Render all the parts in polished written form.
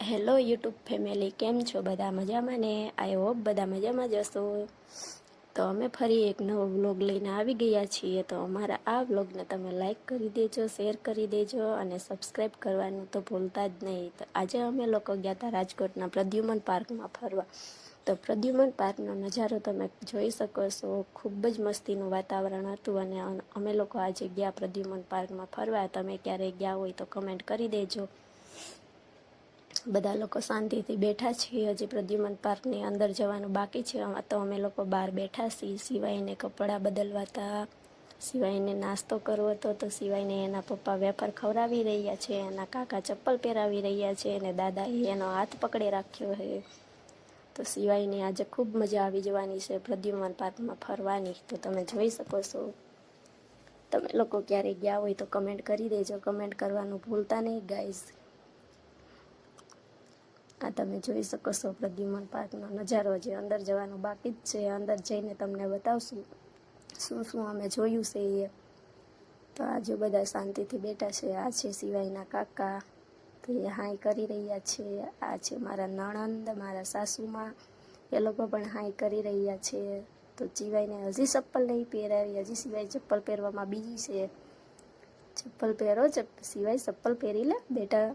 Hello YouTube family, કેમ છો? બધા મજામાં ને? આઈ હોપ બધા મજામાં જ હશો. તો અમે ફરી એક નવો વ્લોગ લઈને આવી ગયા છીએ. તો અમારા આ વ્લોગને તમે લાઈક કરી દેજો, શેર કરી દેજો અને સબસ્ક્રાઈબ કરવાનું તો ભૂલતા જ નહીં. તો આજે અમે લોકો ગયા હતા રાજકોટના પ્રદ્યુમન પાર્કમાં ફરવા. તો પ્રદ્યુમન પાર્કનો નજારો તમે જોઈ શકો છો. ખૂબ જ મસ્તીનું વાતાવરણ હતું અને અમે લોકો આજે ગયા પ્રદ્યુમન પાર્કમાં ફરવા. તમે ક્યારેય ગયા હોય તો કમેન્ટ કરી દેજો. બધા લોકો શાંતિથી બેઠા છીએ. હજી પ્રદ્યુમન પાર્કની અંદર જવાનું બાકી છે. તો અમે લોકો બહાર બેઠા છીએ. સિવાયને કપડાં બદલવાતા, સિવાયને નાસ્તો કરવો હતો. તો સિવાયને એના પપ્પા વેફર ખવડાવી રહ્યા છે, એના કાકા ચપ્પલ પહેરાવી રહ્યા છે અને દાદાએ એનો હાથ પકડી રાખ્યો છે. તો સિવાયને આજે ખૂબ મજા આવી જવાની છે પ્રદ્યુમન પાર્કમાં ફરવાની. તો તમે જોઈ શકો છો. તમે લોકો ક્યારેય ગયા હોય તો કમેન્ટ કરી દેજો. કમેન્ટ કરવાનું ભૂલતા નહીં ગાઈઝ. આ તમે જોઈ શકો છો પ્રદ્યુમન પાર્કનો નજારો. જે અંદર જવાનું બાકી જ છે. અંદર જઈને તમને બતાવશું શું શું અમે જોયું છે એ. તો આજે બધા શાંતિથી બેઠા છે. આ છે સિવાયના કાકા, તો એ હાઈ કરી રહ્યા છે. આ છે મારા નણંદ, મારા સાસુમાં, એ લોકો પણ હાઈ કરી રહ્યા છે. તો સિવાયને હજી ચપ્પલ નહીં પહેરાવી, હજી સિવાય ચપ્પલ પહેરવામાં બીજી છે. ચપ્પલ પહેરો, સિવાય ચપ્પલ પહેરી લે બેટા.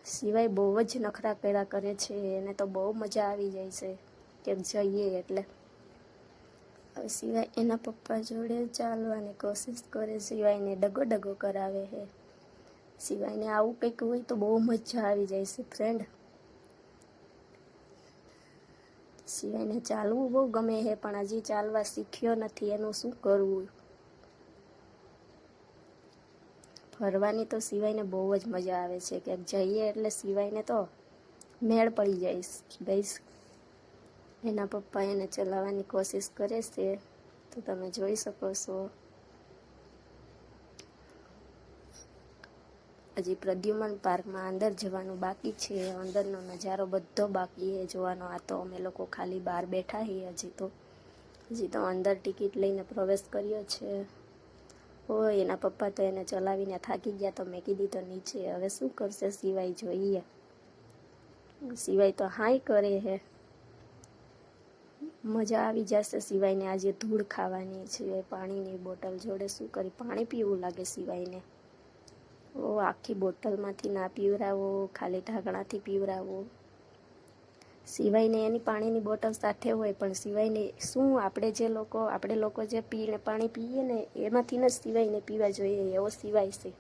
સિવાય બહુ જ નખરા કર્યા કરે છે. એને તો બહુ મજા આવી જાય છે કે જઈએ એટલે. હવે સિવાય એના પપ્પા જોડે ચાલવાની કોશિશ કરે. સિવાયને ડગો કરાવે છે. સિવાયને આવું કંઈક હોય તો બહુ મજા આવી જાય છે ફ્રેન્ડ. સિવાયને ચાલવું બહુ ગમે છે પણ હજી ચાલવા શીખ્યો નથી. એનું શું કરવું? ફરવાની તો સિવાયને બહુ જ મજા આવે છે. ક્યાંક જઈએ એટલે સિવાયને તો મેળ પડી જાય ગઈશ. એના પપ્પા એને ચલાવવાની કોશિશ કરે છે. તો તમે જોઈ શકો છો. હજી પ્રદ્યુમન પાર્કમાં અંદર જવાનું બાકી છે. અંદરનો નજારો બધો બાકી છે જોવાનો. આ તો અમે લોકો ખાલી બહાર બેઠા છીએ. હજી તો અંદર ટિકિટ લઈને પ્રવેશ કર્યો છે. હોય એના પપ્પા તો એને ચલાવીને થાકી ગયા તો મેં કીધી તો નીચે. હવે શું કરશે સિવાય, જોઈએ. સિવાય તો હાઈ કરે છે. મજા આવી જશે સિવાયને. આજે ધૂળ ખાવાની છે. પાણીની બોટલ જોડે શું કરી, પાણી પીવું લાગે સિવાયને. ઓ આખી બોટલમાંથી ના પીવરાવો, ખાલી ઢાંકણાથી પીવરાવો. સિવાયને એની પાણીની બોટલ સાથે હોય પણ સિવાયને શું, આપણે લોકો જે પાણી પીએ ને એમાંથી જ સિવાયને પીવા જોઈએ. એવો સિવાય છે.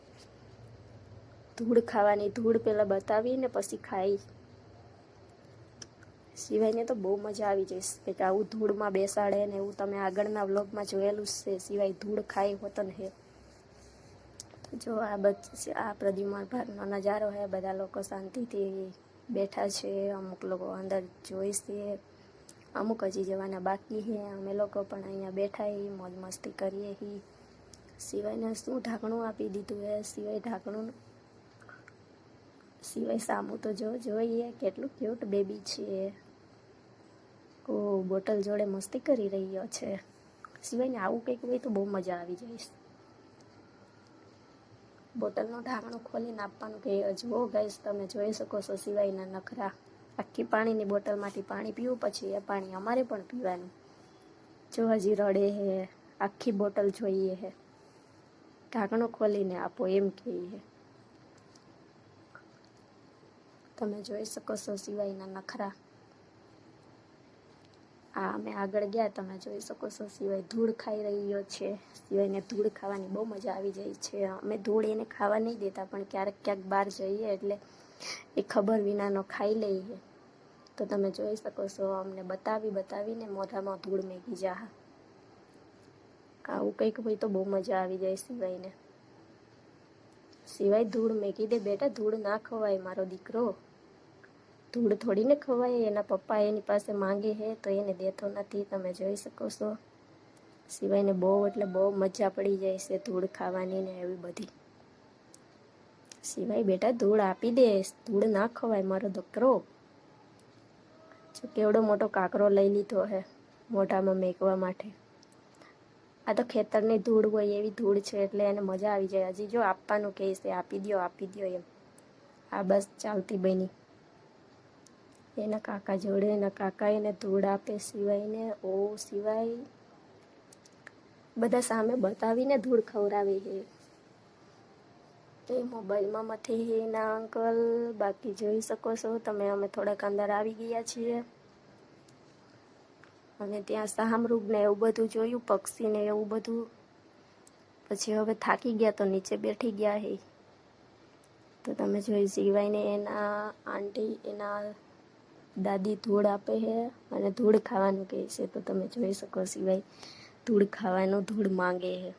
ધૂળ ખાવાની, ધૂળ પહેલાં બતાવીને પછી ખાઈ. સિવાયને તો બહુ મજા આવી જશે કે આવું ધૂળમાં બેસાડે ને એવું. તમે આગળના વ્લોગમાં જોયેલું જ છે. સિવાય ધૂળ ખાઈ હોતન હે. જો આ પ્રદ્યુમન પાર્કનો નજારો છે. બધા લોકો શાંતિથી બેઠા છે. અમુક લોકો અંદર જોઈશે, અમુક હજી જવાના બાકી છે. અમે લોકો પણ અહીંયા બેઠા છીએ, મોજ મસ્તી કરીએ છીએ. સિવાયને શું ઢાંકણું આપી દીધું છે. સિવાય સામું તો જોઈએ કેટલું ક્યુટ બેબી છે. ઓ બોટલ જોડે મસ્તી કરી રહ્યો છે. સિવાયને આવું કંઈક હોય તો બહુ મજા આવી જાય. બોટલનું ઢાંકણું ખોલીને આપવાનું કે જુઓ ગાઈસ, તમે જોઈ શકો છો સિવાયના નખરા. આખી પાણીની બોટલમાંથી પાણી પીવું, પછી એ પાણી અમારે પણ પીવાનું. જો હજી રડે છે. આખી બોટલ જોઈએ છે. ઢાંકણું ખોલીને આપો એમ કહે છે. તમે જોઈ શકો છો સિવાયના નખરા. અમે આગળ ગયા, તમે જોઈ શકો છો સિવાય ધૂળ ખાઈ રહ્યો છે. સિવાયને ધૂળ ખાવાની બહુ મજા આવી જાય છે. અમે ધૂળ એને ખાવા નહીં દેતા પણ ક્યાંક બહાર જઈએ એટલે એ ખબર વિનાનો ખાઈ લઈએ. તો તમે જોઈ શકો છો અમને બતાવીને મોઢામાં ધૂળ મેકી જા. આવું કંઈક હોય તો બહુ મજા આવી જાય સિવાયને. સિવાય ધૂળ મેકી દે બેટા, ધૂળ ના ખવાય મારો દીકરો. ધૂળ થોડીને ખવાય. એના પપ્પા એની પાસે માંગે છે તો એને દેતો નથી. તમે જોઈ શકો છો. સિવાયને બહુ એટલે બહુ મજા પડી જાય છે ધૂળ ખાવાની ને એવી બધી. સિવાય બેટા ધૂળ આપી દે, ધૂળ ના ખવાય મારો દીકરો. જો કેવડો મોટો કાંકરો લઈ લીધો છે મોઢામાં મેકવા માટે. આ તો ખેતરની ધૂળ હોય એવી ધૂળ છે એટલે એને મજા આવી જાય. હજી જો આપવાનું કહે છે, આપી દો એમ. આ બસ ચાલતી બની એના કાકા જોડે. એના કાકા એને ધૂળ આપે સિવાયને. ઓ સિવાય બધા સામે બતાવીને ધૂળ ખવડાવે છે. એ મોબાઈલમાં મથી હે એના અંકલ. બાકી જોઈ શકો છો તમે, અમે થોડાક અંદર આવી ગયા છીએ અને ત્યાં શાહમૃગ ને એવું બધું જોયું, પક્ષીને એવું બધું. પછી હવે થાકી ગયા તો નીચે બેઠી ગયા હે. તો તમે જોઈ સિવાયને એના આંટી, એના દાદી ધૂળ આપે છે અને ધૂળ ખાવાનું કહે છે. તો તમે જોઈ શકો સિવાય ધૂળ ખાવાનું ધૂળ માંગે છે.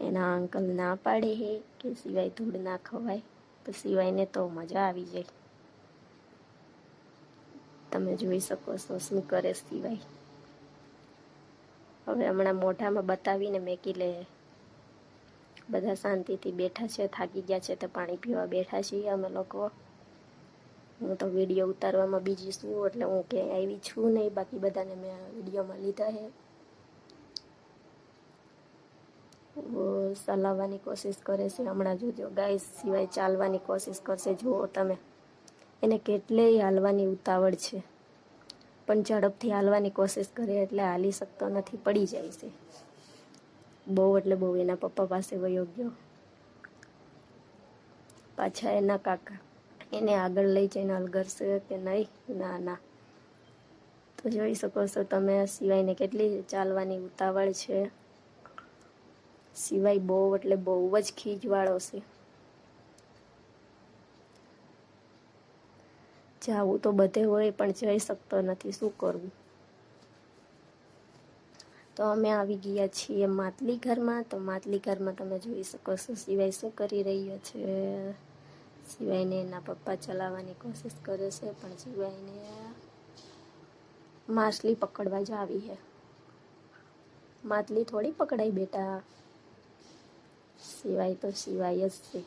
એના અંકલ ના પાડે છે કે સિવાય ધૂળ ના ખવાય. તો સિવાયને તો મજા આવી જાય. તમે જોઈ શકો છો શું કરે સિવાય. હવે હમણાં મોઢામાં બતાવીને મેકી લે. બધા શાંતિથી બેઠા છે, થાકી ગયા છે તો પાણી પીવા બેઠા છીએ અમે લોકો. હું તો વિડીયો ઉતારવામાં બીજી છું, એટલે હું ક્યાંય આવી છું નહીં. બાકી બધાને મેં વિડીયોમાં લીધા છે. ચલાવવાની કોશિશ કરે છે. હમણાં જોજો ગાઈસ, સિવાય ચાલવાની કોશિશ કરશે. જુઓ તમે, એને કેટલેય હાલવાની ઉતાવળ છે, પણ ઝડપથી હાલવાની કોશિશ કરે એટલે હાલી શકતો નથી, પડી જાય છે. બહુ એટલે બહુ એના પપ્પા પાસે વયો ગયો. પાછા એના કાકા એને આગળ લઈ જઈને અલગરશે કે નહીં. ના ના. તો જોઈ શકો છો તમે સિવાયને કેટલી ચાલવાની ઉતાવળ છે. સિવાય બહુ એટલે બહુ જ ખીજવાળો છે. જાવું તો બધે હોય પણ જઈ શકતો નથી, શું કરવું. તો અમે આવી ગયા છીએ માટલી ઘરમાં. તો માટલી ઘરમાં તમે જોઈ શકો છો સિવાય શું કરી રહ્યો છે. સિવાયને એના પપ્પા ચલાવવાની કોશિશ કરે છે, પણ સિવાયને માછલી પકડવા જ આવી છે. માટલી થોડી પકડાય બેટા. સિવાય તો સિવાય જ છે.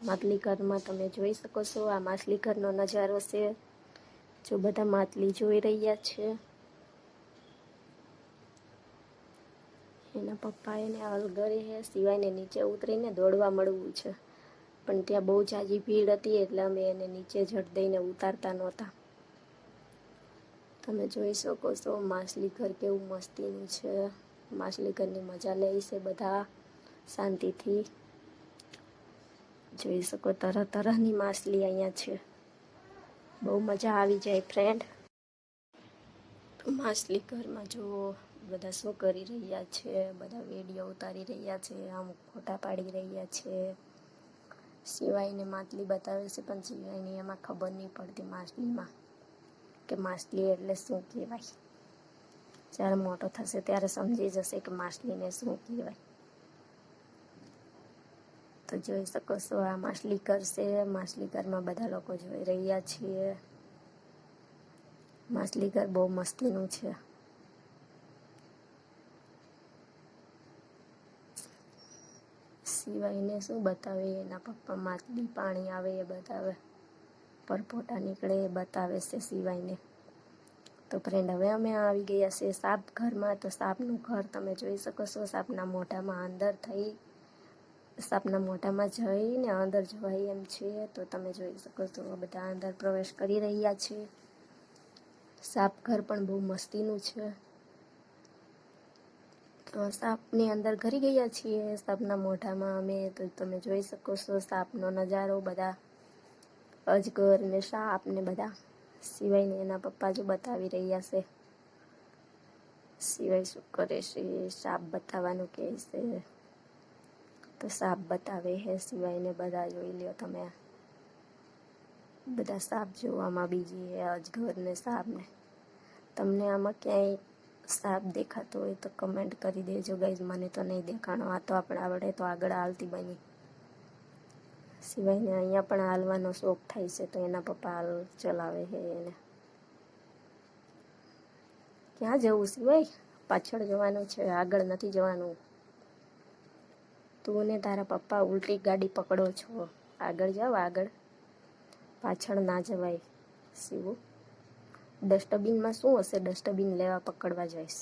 માટલી ઘરમાં તમે જોઈ શકો છો આ માછલી ઘરનો નજારો છે. જો બધા માટલી જોઈ રહ્યા છે. એના પપ્પા એને અલગરે છે. સિવાયને નીચે ઉતરીને દોડવા મળવું છે, પણ ત્યાં બહુ જાજી ભીડ હતી એટલે અમે એને નીચે ઝટ દઈને ઉતારતા નહોતા. તમે જોઈ શકો છો માછલી ઘર કેવું મસ્તીનું છે. માછલી ઘરની મજા લે છે બધા શાંતિથી. જોઈ શકો તરહ તરહની માછલી અહીંયા છે. બહુ મજા આવી જાય ફ્રેન્ડ. માછલી ઘરમાં જો બધા શું કરી રહ્યા છે. બધા વિડીયો ઉતારી રહ્યા છે, અમુક ફોટા પાડી રહ્યા છે. સિવાયને માછલી બતાવે છે, પણ સિવાયને એમાં ખબર નહીં પડતી માછલીમાં કે માછલી એટલે શું કહેવાય. જ્યારે મોટો થશે ત્યારે સમજી જશે કે માછલીને શું કહેવાય. તો જોઈ શકો છો આ માછલી ઘર છે. માછલી ઘરમાં બધા લોકો જોઈ રહ્યા છીએ. માછલી ઘર બહુ મસ્તીનું છે. સિવાયને શું બતાવે એના પપ્પા માછલી પાણી આવે એ બતાવે, પરપોટા નીકળે એ બતાવે છે સિવાયને. તો ફ્રેન્ડ હવે અમે આવી ગયા છે સાપ ઘરમાં. તો સાપનું ઘર તમે જોઈ શકો છો. સાપના મોઢામાં અંદર થઈ, સાપના મોઢામાં જઈને અંદર જવાય એમ છે. તો તમે જોઈ શકો છો બધા અંદર પ્રવેશ કરી રહ્યા છે. સાપ ઘર પણ બહુ મસ્તીનું છે. તો સાપની અંદર ઘરી ગયા છીએ સાપના મોઢામાં અમે. તો તમે જોઈ શકો છો સાપનો નજારો. બધા અજગર ને સાપ ને બધા સિવાયને એના પપ્પા જો બતાવી રહ્યા છે. સિવાય શું કરે છે, સાપ બતાવવાનું કહે છે તો સાપ બતાવે છે સિવાયને. બધા જોઈ લ્યો તમે, બધા સાપ જોવામાં બીજી છે, અજગર ને સાપ ને. તમને આમાં ક્યાંય સાપ દેખાતો હોય તો કમેન્ટ કરી દેજો ગાઈઝ. મને તો નહીં દેખાણો. આ તો આપણે તો આગળ હાલતી બની. સિવાયને અહીંયા પણ હાલવાનો શોખ થાય છે તો એના પપ્પા હાલ ચલાવે છે એને. ક્યાં જવું સિવાય? પાછળ જવાનું છે, આગળ નથી જવાનું. તું ને તારા પપ્પા ઉલટી ગાડી પકડો છો. આગળ જાઓ આગળ, પાછળ ના જવાય. શિવુ ડસ્ટબિનમાં શું હશે? ડસ્ટબિન લેવા પકડવા જઈશ.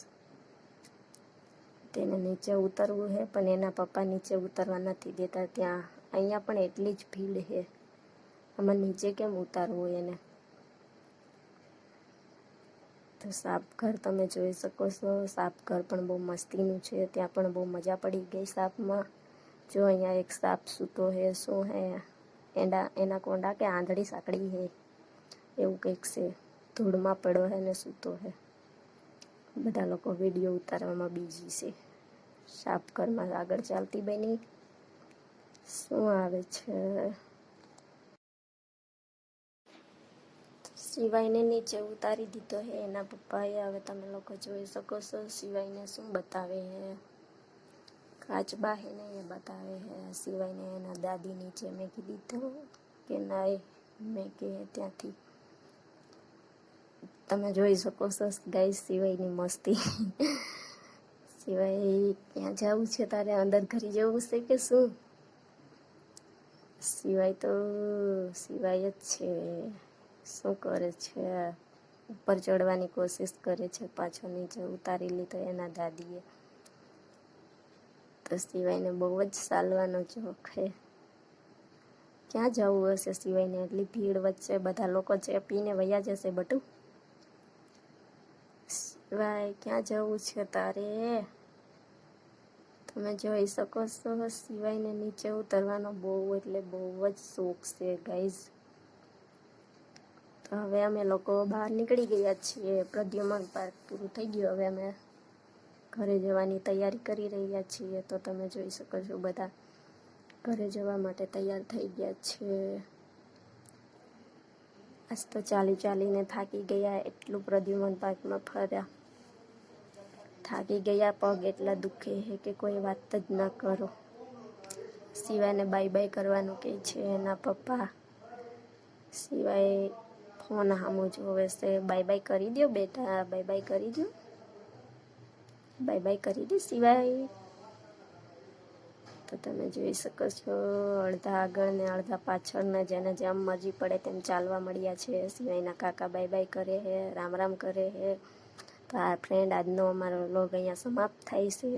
તેને નીચે ઉતરવું છે પણ એના પપ્પા નીચે ઉતરવા નથી દેતા. ત્યાં અહીંયા પણ એટલી જ ભીડ છે. આમાં નીચે કેમ ઉતારવું એને. તો સાપ ઘર તમે જોઈ શકો છો. સાપ ઘર પણ બહુ મસ્તીનું છે. ત્યાં પણ બહુ મજા પડી ગઈ સાપમાં. જો અહીંયા એક સાપ સૂતો હે. શું હે એના કોંડા કે આંધળી સાંકડી હે એવું કંઈક છે. ધૂળમાં પડ્યો હે ને સૂતો હે. બધા લોકો વિડીયો ઉતારવામાં બીજી છે. સાપ ઘરમાં આગળ ચાલતી બની શું આવે છે. શિવાયને નીચે ઉતારી દીધો હે એના પપ્પાએ. હવે તમે લોકો જોઈ શકો છો શિવાયને શું બતાવે હે. કાચબા હે ને એ બતાવે હે શિવાયને એના દાદી નીચે મેકી દીધો કે ના મેં કે ત્યાંથી તમે જોઈ શકો છો ગાઈસ શિવાયની મસ્તી. સિવાય ક્યાં જવું છે તારે? અંદર ઘરે જવું છે કે શું? સિવાય તો સિવાય જ છે. શું કરે છે? ઉપર ચડવાની કોશિશ કરે છે. પાછો નીચે ઉતારી લીધો એના દાદીએ. તો સિવાયને બહુ જ ચાલવાનો શોખ છે. ક્યાં જવું હશે સિવાયને? એટલી ભીડ વચ્ચે બધા લોકો ચેપીને વયા જશે. બટુ સિવાય ક્યાં જવું છે તારે? તમે જોઈ શકો છો સિવાયને નીચે ઉતરવાનો બહુ એટલે બહુ જ શોખ છે ગાઈઝ. તો હવે અમે લોકો બહાર નીકળી ગયા છીએ. પ્રદ્યુમન પાર્ક પૂરું થઈ ગયું. હવે અમે ઘરે જવાની તૈયારી કરી રહ્યા છીએ. તો તમે જોઈ શકો છો બધા ઘરે જવા માટે તૈયાર થઈ ગયા છે. આજ તો ચાલીને થાકી ગયા. એટલું પ્રદ્યુમન પાર્કમાં ફર્યા. થાકી ગયા. પગ એટલા દુખે છે કે કોઈ વાત જ ના કરો. સિવાયને બાય બાય કરવાનું કહે છે એના પપ્પા. સિવાય ફોન સામું જોવે છે. બાય બાય કરી દો બેટા. બાય બાય કરી દો. બાય બાય કરી દે સિવાય. તો તમે જોઈ શકો છો અડધા આગળ ને અડધા પાછળના જેને જેમ મરજી પડે તેમ ચાલવા મળ્યા છે. સિવાયના કાકા બાય બાય કરે છે. રામ રામ કરે છે. તો આ ફ્રેન્ડ આજનો અમારો વ્લોગ અહીંયા સમાપ્ત થાય છે.